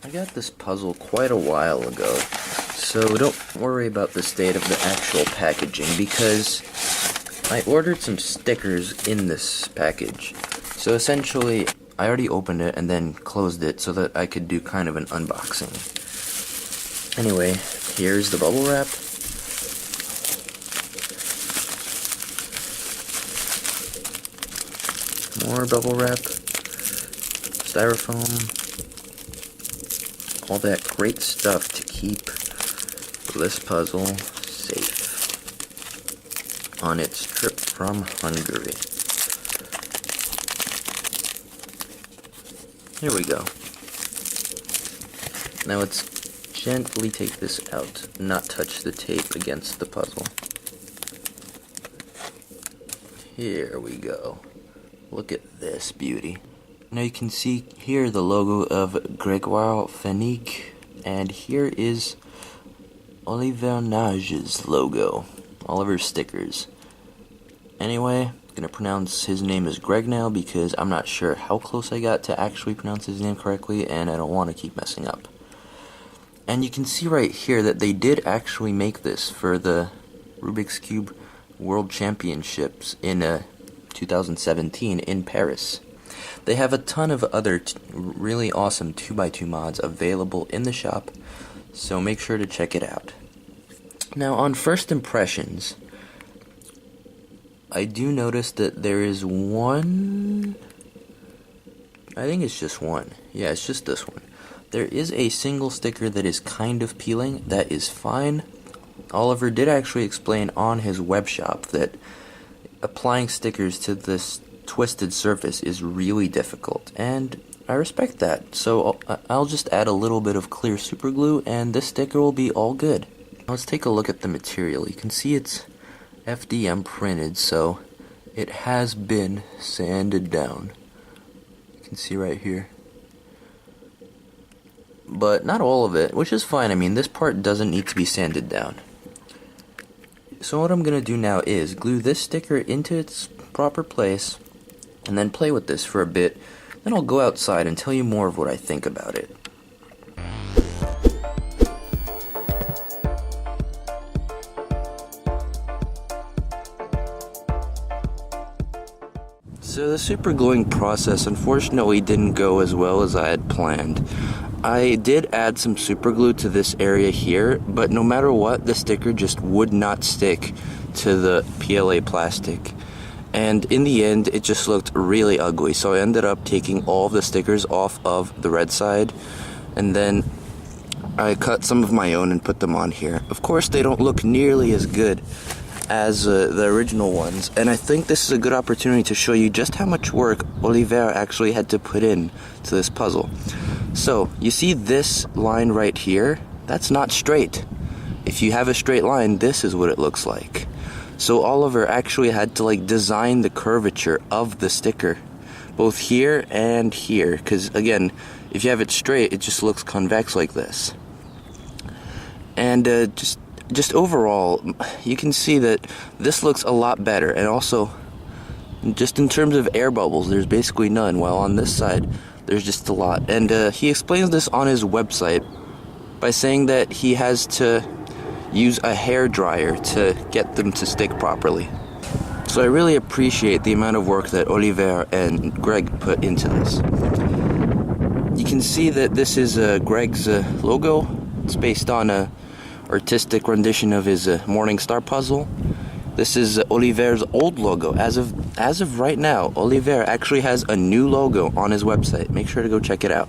I got this puzzle quite a while ago, so don't worry about the state of the actual packaging because I ordered some stickers in this package. So essentially, I already opened it and then closed it so that I could do kind of an unboxing. Anyway, here's the bubble wrap. More bubble wrap. Styrofoam. All that great stuff to keep this puzzle safe on its trip from Hungary. Here we go. Now let's gently take this out, not touch the tape against the puzzle. Here we go. Look at this beauty. Now you can see here the logo of Gregoire Pfennig, and here is Olivér Nagy's logo, Oliver's stickers. Anyway, I'm gonna pronounce his name as Greg now because I'm not sure how close I got to actually pronounce his name correctly, and I don't want to keep messing up. And you can see right here that they did actually make this for the Rubik's Cube World Championships in 2017 in Paris. They have a ton of other really awesome 2x2 mods available in the shop, so make sure to check it out. Now, on first impressions, I do notice that there is one, I think it's just one. Yeah, it's just this one. There is a single sticker that is kind of peeling. That is fine. Oliver did actually explain on his web shop that applying stickers to this twisted surface is really difficult, and I respect that. So I'll just add a little bit of clear super glue and this sticker will be all good. Let's take a look at the material. You can see it's FDM printed, so it has been sanded down. You can see right here. But not all of it, which is fine. I mean, this part doesn't need to be sanded down. So what I'm going to do now is glue this sticker into its proper place and then play with this for a bit. Then I'll go outside and tell you more of what I think about it. So the super gluing process unfortunately didn't go as well as I had planned. I did add some super glue to this area here, but no matter what, the sticker just would not stick to the PLA plastic. And in the end, it just looked really ugly, so I ended up taking all of the stickers off of the red side, and then I cut some of my own and put them on here. Of course, they don't look nearly as good as the original ones, and I think this is a good opportunity to show you just how much work Olivér actually had to put in to this puzzle. So, you see this line right here? That's not straight. If you have a straight line, this is what it looks like. So Oliver actually had to design the curvature of the sticker, both here and here, because again, if you have it straight, it just looks convex like this. And just overall, you can see that this looks a lot better, and also, just in terms of air bubbles, there's basically none, while on this side, there's just a lot. And he explains this on his website by saying that he has to use a hair dryer to get them to stick properly. So I really appreciate the amount of work that Olivér and Greg put into this. You can see that this is Greg's logo. It's based on a artistic rendition of his Morning Star puzzle. This is Olivér's old logo. As of right now, Olivér actually has a new logo on his website. Make sure to go check it out.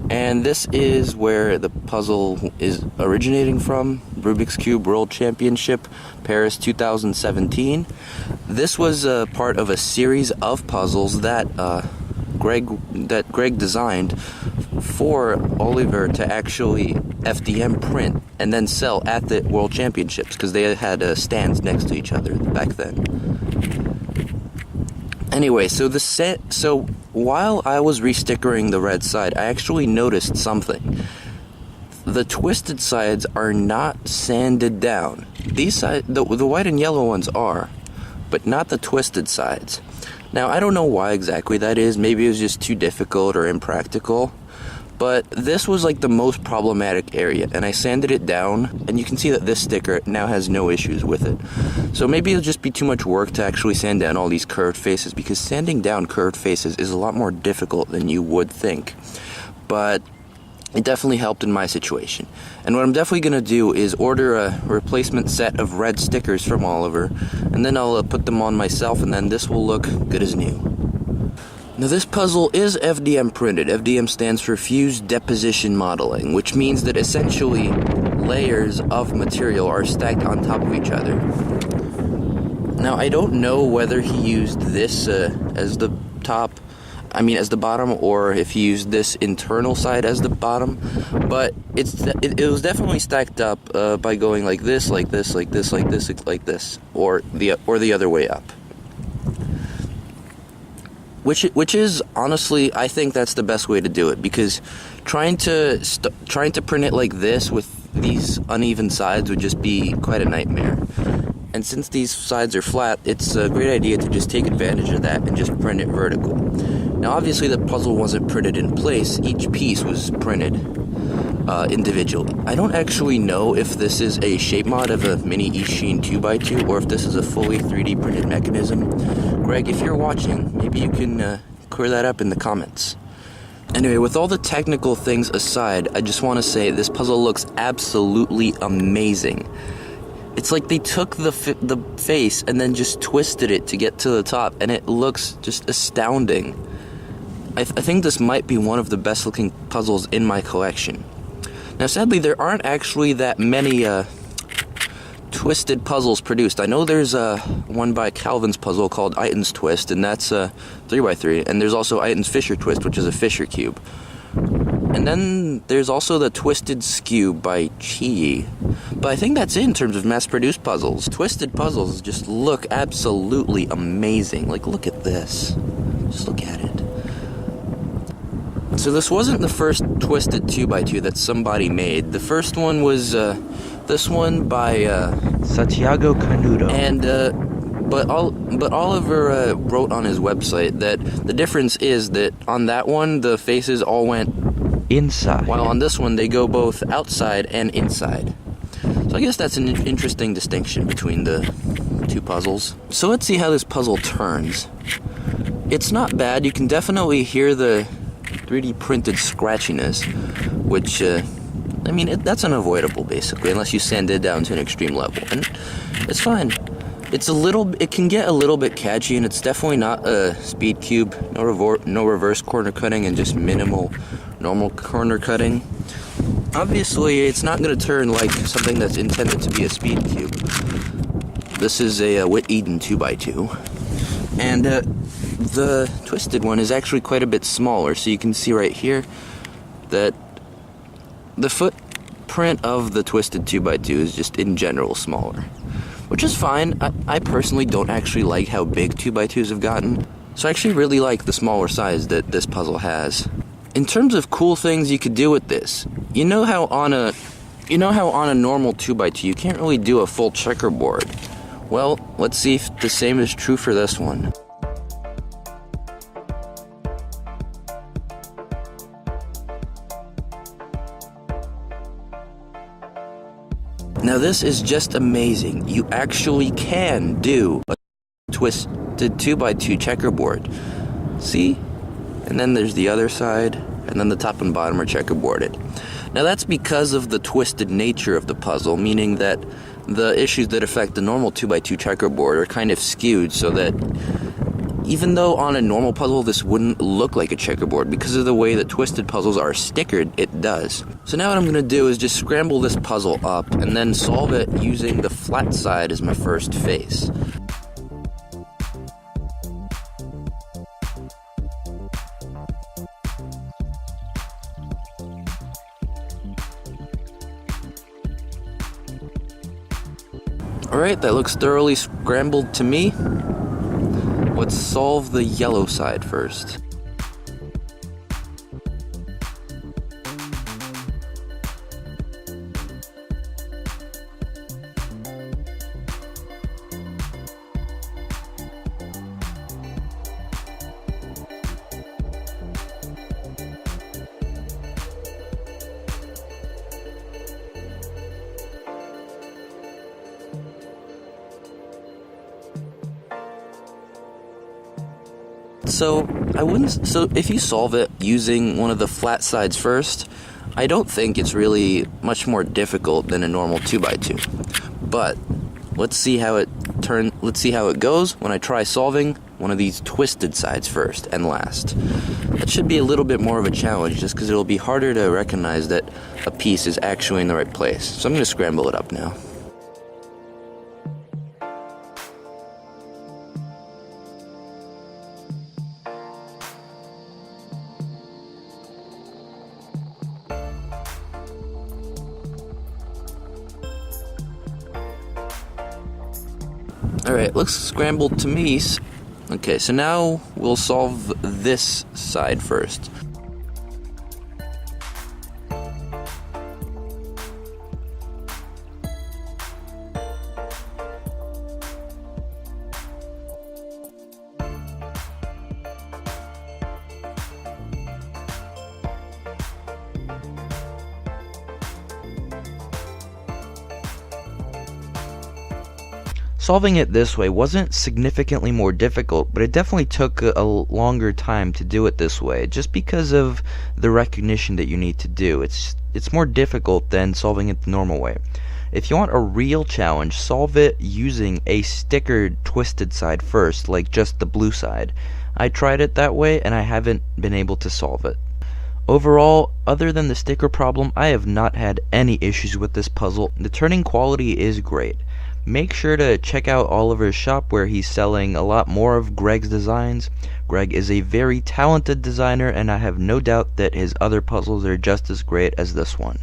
And this is where the puzzle is originating from, Rubik's Cube World Championship, Paris 2017. This was part of a series of puzzles that Greg designed for Olivér to actually FDM print and then sell at the World Championships, because they had stands next to each other back then. Anyway, so while I was restickering the red side, I actually noticed something. The twisted sides are not sanded down. These sides, the white and yellow ones are, but not the twisted sides. Now, I don't know why exactly that is. Maybe it was just too difficult or impractical. But this was like the most problematic area, and I sanded it down, and you can see that this sticker now has no issues with it. So maybe it'll just be too much work to actually sand down all these curved faces, because sanding down curved faces is a lot more difficult than you would think. But it definitely helped in my situation. And what I'm definitely going to do is order a replacement set of red stickers from Olivér, and then I'll put them on myself, and then this will look good as new. Now this puzzle is FDM printed. FDM stands for Fused Deposition Modeling, which means that essentially layers of material are stacked on top of each other. Now I don't know whether he used this as the bottom, or if he used this internal side as the bottom, but it was definitely stacked up by going like this, like this, like this, like this, like this, or the other way up. Which is honestly, I think that's the best way to do it, because trying to print it like this with these uneven sides would just be quite a nightmare. And since these sides are flat, it's a great idea to just take advantage of that and just print it vertical. Now obviously the puzzle wasn't printed in place, each piece was printed individually. I don't actually know if this is a shape mod of a mini Ishin 2x2 or if this is a fully 3D printed mechanism. Greg, if you're watching, maybe you can clear that up in the comments. Anyway, with all the technical things aside, I just want to say this puzzle looks absolutely amazing. It's like they took the face and then just twisted it to get to the top, and it looks just astounding. I think this might be one of the best looking puzzles in my collection. Now sadly there aren't actually that many twisted puzzles produced. I know there's one by Calvin's puzzle called Iton's Twist, and that's 3x3, and there's also Iton's Fisher Twist, which is a Fisher cube. And then there's also the Twisted Skew by Chi. But I think that's it in terms of mass-produced puzzles. Twisted puzzles just look absolutely amazing. Like, look at this. Just look at it. So this wasn't the first twisted 2x2 that somebody made. The first one was this one by Santiago Canudo. And but Olivér wrote on his website that the difference is that on that one the faces all went inside, while on this one they go both outside and inside. So I guess that's an interesting distinction between the two puzzles. So let's see how this puzzle turns. It's not bad. You can definitely hear the 3D printed scratchiness, which I mean, that's unavoidable basically, unless you sand it down to an extreme level, and it's fine. It can get a little bit catchy, and it's definitely not a speed cube, no reverse corner cutting, and just minimal normal corner cutting. Obviously, it's not going to turn like something that's intended to be a speed cube. This is a Whit Eden 2x2, and the twisted one is actually quite a bit smaller, so you can see right here that the footprint of the twisted 2x2 is just in general smaller, which is fine. I personally don't actually like how big 2x2s have gotten, so I actually really like the smaller size that this puzzle has. In terms of cool things you could do with this, you know how on a normal 2x2 you can't really do a full checkerboard. Well, let's see if the same is true for this one. Now this is just amazing. You actually can do a twisted 2x2 checkerboard. See? And then there's the other side, and then the top and bottom are checkerboarded. Now that's because of the twisted nature of the puzzle, meaning that the issues that affect the normal 2x2 checkerboard are kind of skewed, so that even though on a normal puzzle this wouldn't look like a checkerboard, because of the way that twisted puzzles are stickered, it does. So now what I'm going to do is just scramble this puzzle up and then solve it using the flat side as my first face. Alright, that looks thoroughly scrambled to me. Let's solve the yellow side first. So if you solve it using one of the flat sides first, I don't think it's really much more difficult than a normal 2x2. But let's see how it goes when I try solving one of these twisted sides first and last. That should be a little bit more of a challenge just because it'll be harder to recognize that a piece is actually in the right place. So I'm going to scramble it up now. Alright, looks scrambled to me. Okay, so now we'll solve this side first. Solving it this way wasn't significantly more difficult, but it definitely took a longer time to do it this way, just because of the recognition that you need to do. It's more difficult than solving it the normal way. If you want a real challenge, solve it using a stickered twisted side first, like just the blue side. I tried it that way, and I haven't been able to solve it. Overall, other than the sticker problem, I have not had any issues with this puzzle. The turning quality is great. Make sure to check out Olivér shop where he's selling a lot more of Greg's designs. Greg is a very talented designer, and I have no doubt that his other puzzles are just as great as this one.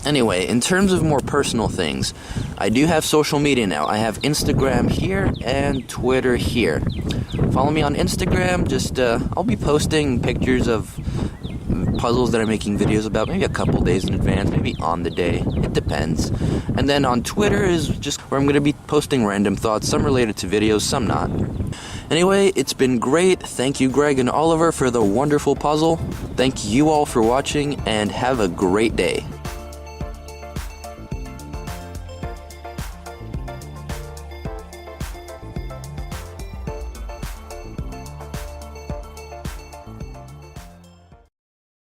Anyway, in terms of more personal things, I do have social media now. I have Instagram here and Twitter here. Follow me on Instagram. I'll be posting pictures of puzzles that I'm making videos about, maybe a couple days in advance, maybe on the day. It depends. And then on Twitter is just where I'm going to be posting random thoughts, some related to videos, some not. Anyway, it's been great. Thank you, Greg and Olivér, for the wonderful puzzle. Thank you all for watching, and have a great day.